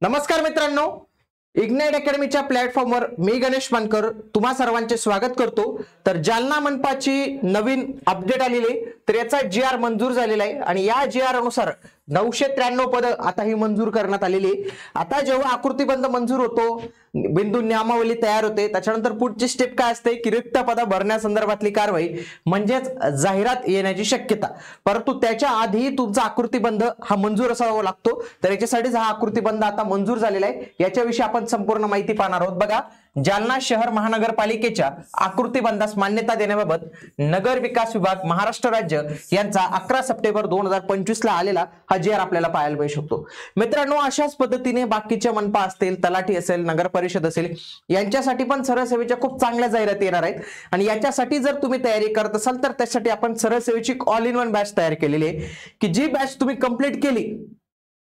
नमस्कार मित्रांनो, इग्नाइट अकॅडमीच्या प्लॅटफॉर्मवर मी गणेश मानकर तुम्हा सर्वांचे स्वागत करतो। तर जालना मनपाची नवीन अपडेट आलेली आहे, तर याचा GR मंजूर झालेला आहे आणि या GR अनुसार 993 पद आता ही मंजूर करण्यात आलेली आहे। आता जेव्हा आकृतीबंध मंजूर होतो, बिंदू नियमावली तयार होते, त्याच्यानंतर पुढची स्टेप काय असते की रिक्त पद भरण्यासंदर्भातली कारवाई म्हणजेच जाहिरात येण्याची शक्यता। परंतु त्याच्या आधी तुमचा आकृतीबंध हा मंजूर असावा लागतो। तर याच्यासाठी हा आकृतीबंध आता मंजूर झालेला आहे, याच्याविषयी आपण संपूर्ण माहिती पाहणार आहोत। बघा, जालना शहर महानगरपालिकेच्या आकृतीबंधास मान्यता देण्याबाबत नगर विकास विभाग महाराष्ट्र राज्य यांचा 11 सप्टेंबर 2025 ला आलेला हा GR आपल्याला पाहायला मिळू शकतो। मित्रांनो, अशाच पद्धतीने बाकीच्या मनपा असतील, तलाठी असेल, नगर परिषद असेल, यांच्यासाठी पण सरळ सेवेच्या खूप चांगल्या जाहिराती येणार आहेत आणि याच्यासाठी जर तुम्ही तयारी करत असाल तर त्यासाठी आपण सरळ सेवेची ऑल इन वन बॅच तयार केलेली आहे की जी बॅच तुम्ही कंप्लीट केली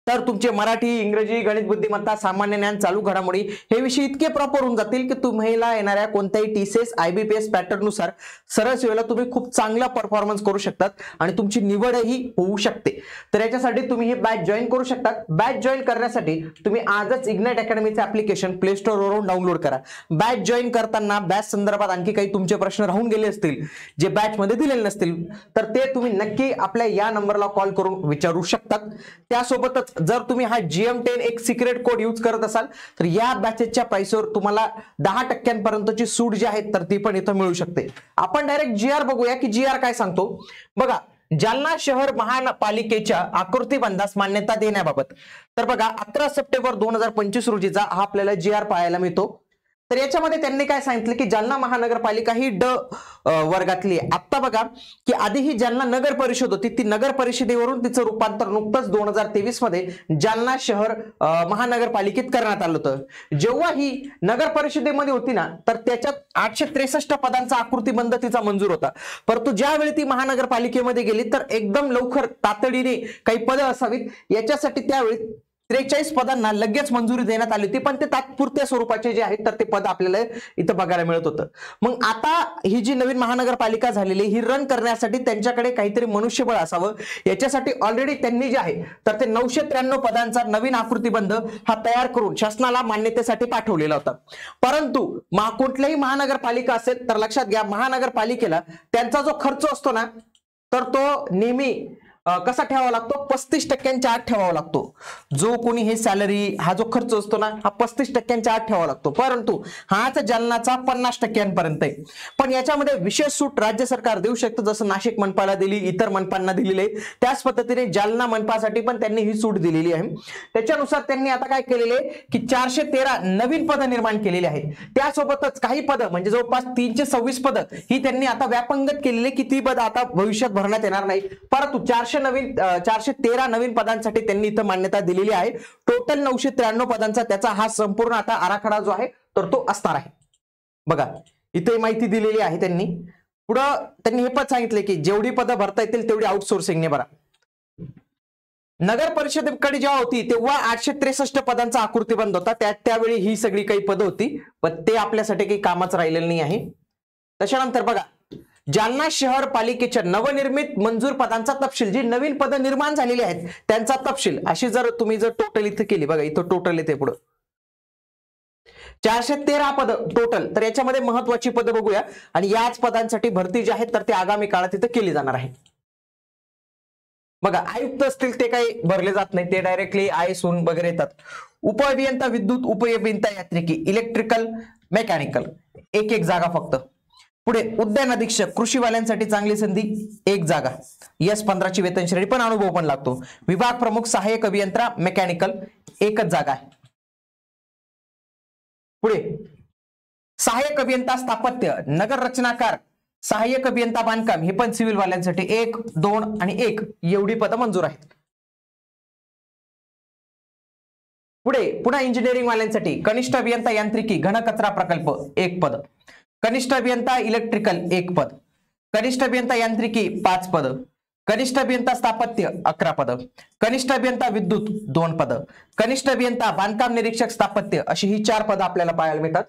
तर तुमचे मराठी, इंग्रजी, गणित, बुद्धिमत्ता, सामान्य ज्ञान, चालू घडामोडी हे विषय इतके प्रॉपर होऊन जातील की तुम्हाला येणाऱ्या कोणत्याही TCS IBPS पॅटर्न नुसार सरळ सेवेला तुम्ही खूप चांगला परफॉर्मन्स करू शकतात आणि तुमची निवडही होऊ शकते। तर याच्यासाठी तुम्ही हे बॅच जॉईन करू शकतात। बॅच जॉईन करण्यासाठी तुम्ही आजच इग्नाइट अकॅडमीचे ऍप्लिकेशन प्ले स्टोर वरून डाउनलोड करा। बॅच जॉईन करताना बॅच संदर्भात आणखी काही तुमचे प्रश्न राहून गेले असतील, जे बॅच मध्ये दिलेले नसतील, तर ते तुम्ही नक्की आपल्या या नंबरला कॉल करून विचारू शकतात। त्यासोबतच जर तुम्ही हा GM10 एक सिक्रेट कोड यूज करत असाल तर या बॅचेसच्या प्राइसवर तुम्हाला 10% पर्यंतची सूट जी आहे तर ती पण इथं मिळू शकते। आपण डायरेक्ट GR बघूया की GR काय सांगतो। बघा, जालना शहर महापालिकेच्या आकृतीबंधास मान्यता देण्याबाबत तर बघा 11 सप्टेंबर 2025 रोजीचा हा आपल्याला GR पाहायला मिळतो। तर याच्यामध्ये त्यांनी काय सांगितलं की जालना महानगरपालिका ही ड वर्गातली आहे। आता बघा की आधी ही जालना नगर परिषद होती, ती नगर परिषदेवरून तिचं रूपांतर नुकतंच 2023 मध्ये जालना शहर महानगरपालिकेत करण्यात आलं होतं। जेव्हा ही नगर परिषदेमध्ये होती ना, तर त्याच्यात 863 पदांचा आकृतीबंध तिचा मंजूर होता। परंतु ज्यावेळी ती महानगरपालिकेमध्ये गेली तर एकदम लवकर तातडीने काही पदं असावीत याच्यासाठी त्यावेळी 43 पदांना लगेच मंजुरी देण्यात आली होती, पण ते तात्पुरत्या स्वरूपाचे जे आहेत तर ते पद आपल्याला इथं बघायला मिळत होतं। मग आता ही जी नवीन महानगरपालिका झालेली ही रन करण्यासाठी त्यांच्याकडे काहीतरी मनुष्यबळ असावं, याच्यासाठी ऑलरेडी त्यांनी जे आहे तर ते 993 पदांचा नवीन आकृतीबंध हा तयार करून शासनाला मान्यतेसाठी पाठवलेला होता। परंतु कुठल्याही महानगरपालिका असेल तर लक्षात घ्या, महानगरपालिकेला त्यांचा जो खर्च असतो ना तर तो नेहमी कसा ठेवावा लागतो, 35% आत ठेवावा लागतो। जो कोणी हे सॅलरी हा जो खर्च असतो ना हा 35% आत ठेवावा लागतो, परंतु हाच जालनाचा 50% पर्यंत आहे। पण याच्यामध्ये विशेष सूट राज्य सरकार देऊ शकतं, जसं नाशिक मनपाला दिली, इतर मनपांना दिलेली आहे, त्याच पद्धतीने जालना मनपासाठी पण त्यांनी ही सूट दिलेली आहे। त्याच्यानुसार त्यांनी आता काय केलेले की 413 नवीन पदं निर्माण केलेली आहेत। त्यासोबतच काही पदं म्हणजे जवळपास 326 पदं ही त्यांनी आता व्यापंगत केलेली की ती पदं आता भविष्यात भरण्यात येणार नाही, परंतु 413 नवीन पदांसाठी त्यांनी इथं मान्यता दिलेली आहे। टोटल 993 पदांचा त्याचा हा संपूर्ण आता आराखडा जो आहे तर तो असणार आहे। बघा, इथे माहिती दिलेली आहे त्यांनी। पुढं त्यांनी हे पण सांगितले की जेवढी पदं भरता येतील तेवढी आउटसोर्सिंगने भरा। नगर परिषदेकडे जेव्हा होती तेव्हा 863 पदांचा आकृतीबंध होता, त्यावेळी ही सगळी काही पदं होती, पण ते आपल्यासाठी काही कामच राहिलेलं नाही आहे। त्याच्यानंतर बघा, जालना शहर पालिकेच्या नवनिर्मित मंजूर पदांचा तपशील, जी नवीन पदं निर्माण झालेली आहेत त्यांचा तपशील अशी जर तुम्ही टोटल इथं केली, बघा इथं टोटल येते पुढे 413 पदं टोटल। तर याच्यामध्ये महत्वाची पदं बघूया आणि याच पदांसाठी भरती जी आहे तर ते आगामी काळात इथं केली जाणार आहे। बघा, आयुक्त असतील ते काही भरले जात नाही, ते डायरेक्टली IAS वगैरे येतात। उपअभियंता विद्युत, उपअभियंता यांत्रिकी, इलेक्ट्रिकल, मेकॅनिकल एक जागा फक्त। पुढे उद्यान अधीक्षक, कृषीवाल्यांसाठी चांगली संधी, एक जागा, S15 ची वेतन श्रेणी पण अनुभव पण लागतो। विभाग प्रमुख, सहाय्यक अभियंता, मेकॅनिकल एकच जागा आहे। पुढे सहाय्यक अभियंता स्थापत्य, नगर रचनाकार, सहाय्यक अभियंता बांधकाम हे पण सिव्हिल वाल्यांसाठी 1, 2 आणि 1 एवढी पदं मंजूर आहेत। पुढे पुन्हा इंजिनिअरिंग वाल्यांसाठी कनिष्ठ अभियंता यांत्रिकी, घनकचरा प्रकल्प 1 पद, कनिष्ठ अभियंता इलेक्ट्रिकल 1 पद, कनिष्ठ अभियंता यांत्रिकी 5 पद, कनिष्ठ अभियंता स्थापत्य 11 पद, कनिष्ठ अभियंता विद्युत 2 पद, कनिष्ठ अभियंता बांधकाम निरीक्षक स्थापत्य अशी ही 4 पदं आपल्याला पाहायला मिळतात।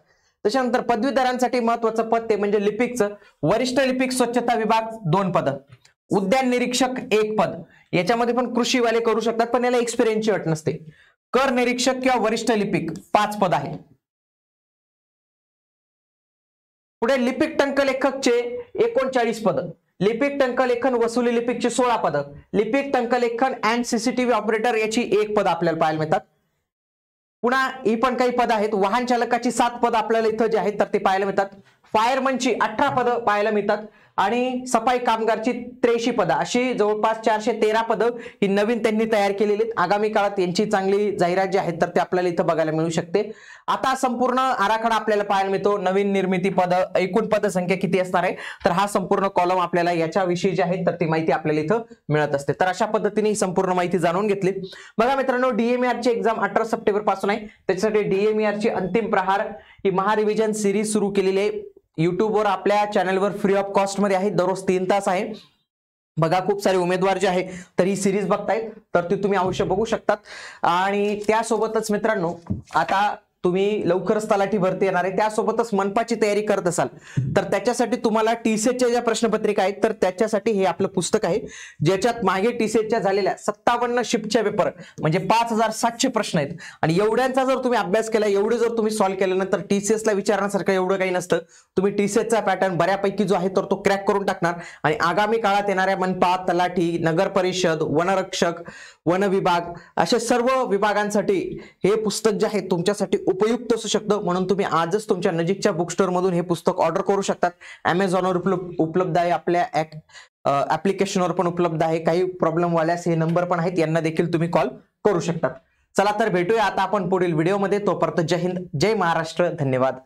त्याच्यानंतर पदवीधरांसाठी महत्वाचं पद ते म्हणजे लिपिकचं, वरिष्ठ लिपिक स्वच्छता विभाग 2 पद, उद्यान निरीक्षक 1 पद, याच्यामध्ये पण कृषीवाले करू शकतात पण याला एक्सपिरियन्सची अट नसते। कर निरीक्षक किंवा वरिष्ठ लिपिक 5 पद आहे. पुढे लिपिक टंकलेखकचे 39 पद, लिपिक टंकलेखन वसुली लिपिकचे 16 पद, लिपिक टंकलेखन अँड सीसीटीव्ही ऑपरेटर याची 1 पद आपल्याला पाहायला मिळतात. पुन्हा ही पण काही पद आहेत. वाहन चालकाची 7 पद आपल्याला इथं जे आहेत तर ते पाहायला मिळतात. फायरमनची 18 पद पाहायला मिळतात आणि सफाई कामगारची 83 पद, अशी जवळपास 413 पद ही नवीन त्यांनी तयार केलेली आहेत. आगामी काळात यांची चांगली जाहिरात जी आहेत तर ते आपल्याला इथं बघायला मिळू शकते. आता संपूर्ण आराखडा आपल्याला पाहायला मिळतो. नवीन निर्मिती पद, एकूण पदसंख्या किती असणार आहे तर हा संपूर्ण कॉलम आपल्याला याच्याविषयी जे आहे तर ती माहिती आपल्याला इथं मिळत असते. तर अशा पद्धतीने ही संपूर्ण माहिती जाणून घेतली. बघा मित्रांनो, DMER ची एक्झाम 18 सप्टेंबर पासून आहे. त्याच्यासाठी DMER ची अंतिम प्रहार ही महारिव्हिजन सिरीज सुरू केलेली आहे. युट्यूबवर आपल्या चॅनलवर फ्री ऑफ कॉस्ट मध्ये आहे, दररोज 3 तास आहे. बघा खूप सारे उमेदवार जे आहे तर ही सिरीज बघतायत तर ती तुम्ही अवश्य बघू शकतात. आणि त्यासोबतच मित्रांनो, आता तुम्ही लवकरच तलाठी भरती येणार आहे, त्यासोबतच मनपाची तयारी करत असाल तर त्याच्यासाठी तुम्हाला TCETच्या ज्या प्रश्नपत्रिका आहेत तर त्याच्यासाठी हे आपलं पुस्तक आहे, ज्याच्यात मागे TCETच्या झालेल्या 57 शिफ्टच्या पेपर म्हणजे 5700 प्रश्न आहेत. आणि एवढ्यांचा जर तुम्ही अभ्यास केला, एवढे जर तुम्ही सॉल्व्ह केलं ना तर TCS ला विचारण्यासारखं एवढं काही नसतं. तुम्ही TCETचा पॅटर्न बऱ्यापैकी जो आहे तर तो क्रॅक करून टाकणार आणि आगामी काळात येणाऱ्या मनपा, तलाठी, नगर परिषद, वनरक्षक, वन विभाग अशा सर्व विभागांसाठी हे पुस्तक जे आहे तुमच्यासाठी उपयुक्त असू शकतं. म्हणून तुम्ही आजच तुमच्या नजीकच्या बुक स्टोअर मधून हे पुस्तक ऑर्डर करू शकतात. Amazonवर उपलब्ध आहे, आपल्या ऍप्लिकेशनवर पण उपलब्ध आहे. काही प्रॉब्लेम वाल्यास हे नंबर पण आहेत, यांना देखील तुम्ही कॉल करू शकतात. चला तर भेटूया आता आपण पुढील व्हिडिओमध्ये. तोपर्यंत जय हिंद, जय महाराष्ट्र, धन्यवाद.